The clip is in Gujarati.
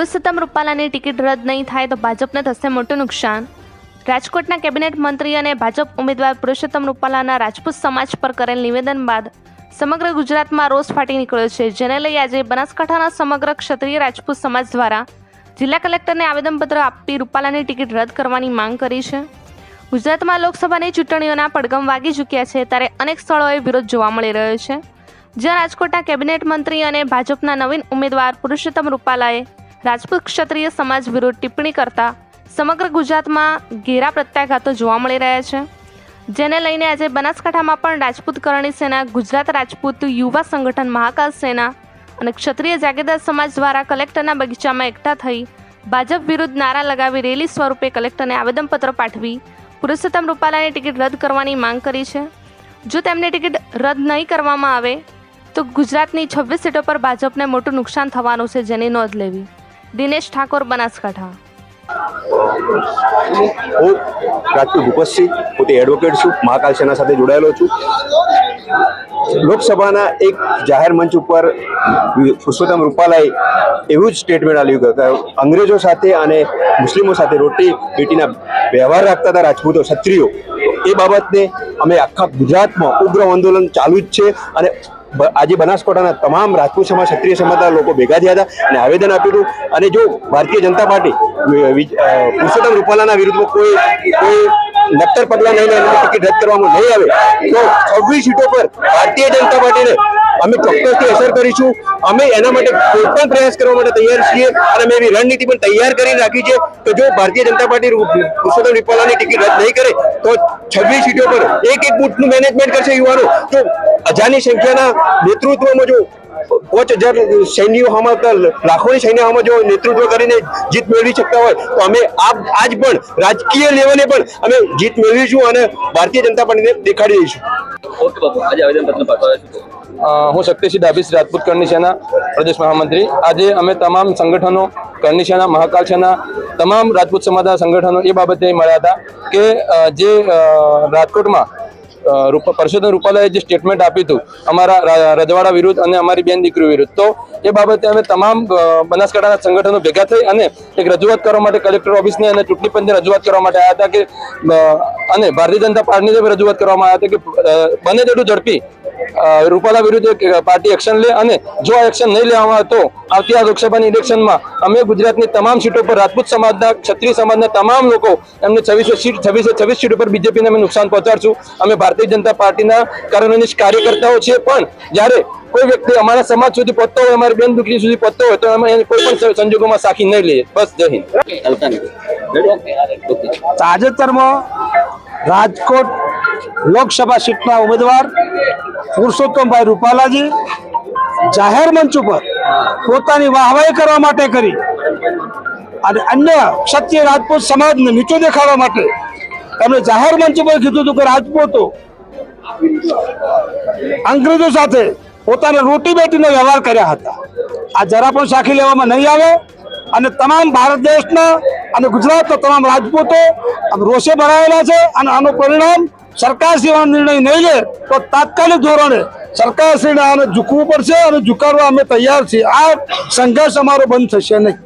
પુરુષોત્તમ રૂપાલાની ટિકિટ રદ નહીં થાય તો ભાજપને થશે મોટું નુકસાન। રાજકોટના કેબિનેટ મંત્રી અને ભાજપ ઉમેદવાર પુરુષોત્તમ રૂપાલાના રાજપૂત સમાજ પર કરેલ નિવેદન બાદ સમગ્ર ગુજરાતમાં રોષ ફાટી નીકળ્યો છે, જેને લઈ આજે બનાસકાંઠાના સમગ્ર ક્ષત્રિય રાજપૂત સમાજ દ્વારા જિલ્લા કલેક્ટરને આવેદનપત્ર આપી રૂપાલાની ટિકિટ રદ કરવાની માંગ કરી છે। ગુજરાતમાં લોકસભાની ચૂંટણીઓના પડઘમ વાગી ચૂક્યા છે, ત્યારે અનેક સ્થળોએ વિરોધ જોવા મળી રહ્યો છે, જ્યાં રાજકોટના કેબિનેટ મંત્રી અને ભાજપના નવીન ઉમેદવાર પુરુષોત્તમ રૂપાલાએ રાજપૂત ક્ષત્રિય સમાજ વિરુદ્ધ ટિપ્પણી કરતા સમગ્ર ગુજરાતમાં ઘેરા પ્રત્યાઘાતો જોવા મળી રહ્યા છે, જેને લઈને આજે બનાસકાંઠામાં પણ રાજપૂત કરણી સેના, ગુજરાત રાજપૂત યુવા સંગઠન મહાકાલ સેના અને ક્ષત્રિય જાગીરદાર સમાજ દ્વારા કલેક્ટરના બગીચામાં એકઠા થઈ ભાજપ વિરુદ્ધ નારા લગાવી રેલી સ્વરૂપે કલેક્ટરને આવેદનપત્ર પાઠવી પુરુષોત્તમ રૂપાલાની ટિકિટ રદ કરવાની માંગ કરી છે। જો તેમની ટિકિટ રદ નહીં કરવામાં આવે તો ગુજરાતની 26 સીટો પર ભાજપને મોટું નુકસાન થવાનું છે, જેની નોંધ લેવી। દિનેશ ઠાકોર, બનાસકાંઠા। હું રાજપૂત ભૂપતસિંહ, પોતે એડવોકેટ છું, મહાકાલ સેના સાથે જોડાયેલો છું। લોકસભાના એક જાહેર મંચ ઉપર પુરુષોત્તમ રૂપાલાએ એવું જ સ્ટેટમેન્ટ આપ્યું કે અંગ્રેજો સાથે અને મુસ્લિમો સાથે રોટી બેટીના વ્યવહાર રાખતા હતા રાજપૂતો, ક્ષત્રિયો। એ બાબતને અમે આખા ગુજરાતમાં ઉગ્ર આંદોલન ચાલુ જ છે અને આજે બનાસકાંઠાના તમામ રાજપૂત સમાજ, ક્ષત્રિય સમાજના લોકો ભેગા થયા હતા અને આવેદન આપ્યું હતું। અને જો ભારતીય જનતા પાર્ટી પુરુષોત્તમ રૂપાલાના વિરુદ્ધમાં કોઈ નક્કર પગલાં લઈને એની ટિકિટ રદ કરવામાં નહીં આવે તો 26 સીટો પર ભારતીય જનતા પાર્ટીને અમે ચોક્કસથી અસર કરીશું। અમે એના માટે કોઈ પણ પ્રયાસ કરવા માટે તૈયાર છીએ અને અમે એવી રણનીતિ પણ તૈયાર કરી રાખી છે કે જો ભારતીય જનતા પાર્ટી પુરુષોત્તમ રૂપાલાની ટિકિટ રદ નહીં કરે તો 26 સીટો પર એક બૂથનું મેનેજમેન્ટ કરશે યુવાનો। જો હજારની સંખ્યાના નેતૃત્વમાં જો 5000 સૈન્યો લાખોની સૈન્યમાં જો નેતૃત્વ કરીને જીત મેળવી શકતા હોય તો અમે આજ પણ રાજકીય લેવલે પણ અમે જીત મેળવીશું અને ભારતીય જનતા પાર્ટીને દેખાડી દઈશું। ઓકે બાપુ, આજે આવેદનપત્ર પાઠવ્યું છે। હું શક્તિસિંહ ડાભીસ, રાજપૂત કરણી સેના પ્રદેશ મહામંત્રી। આજે અમે તમામ સંગઠનો, કરણી સેના, મહાકાલ સેના, તમામ રાજપૂત સમાજના સંગઠનો એ બાબતે મળ્યા હતા કે જે રાજકોટમાં પુરુષોત્તમ રૂપાલાએ જે સ્ટેટમેન્ટ આપ્યું હતું અમારા રજવાડા વિરુદ્ધ અને અમારી બેન દીકરીઓ વિરુદ્ધ, તો એ બાબતે અમે તમામ બનાસકાંઠાના સંગઠનો ભેગા થઈ અને એક રજૂઆત કરવા માટે કલેક્ટર ઓફિસને અને ચૂંટણી પંચને રજૂઆત કરવા માટે આવ્યા હતા કે અને ભારતીય જનતા પાર્ટીને રજૂઆત કરવામાં આવ્યા હતા કે બને તેટલું ઝડપી રૂપાલા વિરુદ્ધ પાર્ટી એક્શન લે અને જો આ એક્શન નહીં લેવામાં આવે તો આવતી આ લોકસભાની ઇલેક્શનમાં અમે ગુજરાતની તમામ સીટો પર રાજપૂત સમાજના, ક્ષત્રિય સમાજના તમામ લોકો એમને 26 સીટો પર બીજેપીને અમે નુકસાન પહોંચાડશું। અમે ભારતીય જનતા પાર્ટીના કારણોની કાર્યકર્તાઓ છે, પણ જ્યારે કોઈ વ્યક્તિ અમારા સમાજ સુધી પહોંચતો હોય, અમારી બેન દીકરી સુધી પહોંચતો હોય તો અમે એને કોઈ પણ સંજોગોમાં સાખી નહીં લઈએ। બસ, જય હિન્દ। તાજેતરમાં રાજકોટ લોકસભા સીટના ઉમેદવાર પુરુષોત્તમભાઈ રૂપાલાજી જાહેર મંચ ઉપર પોતાની વાહવાહી કરવા માટે કરી અને અન્ય ક્ષત્રિય રાજપૂત સમાજને નીચો દેખાડવા માટે એમણે જાહેર મંચ ઉપર કીધું હતું કે રાજપૂતો અંગ્રેજો સાથે પોતાને રોટી બેટીનો વ્યવહાર કર્યા હતા। આ જરા પણ સાખી લેવામાં નહીં આવે અને તમામ ભારત દેશના અને ગુજરાતના તમામ રાજપૂતો રોષે ભરાયેલા છે અને આનું પરિણામ સરકારશ્રીનો નિર્ણય નહીં લે તો તાત્કાલિક ધોરણે સરકારશ્રીને આને ઝૂકવું પડશે અને ઝુકાવવા અમે તૈયાર છીએ। આ સંઘર્ષ અમારો બંધ થશે નહીં।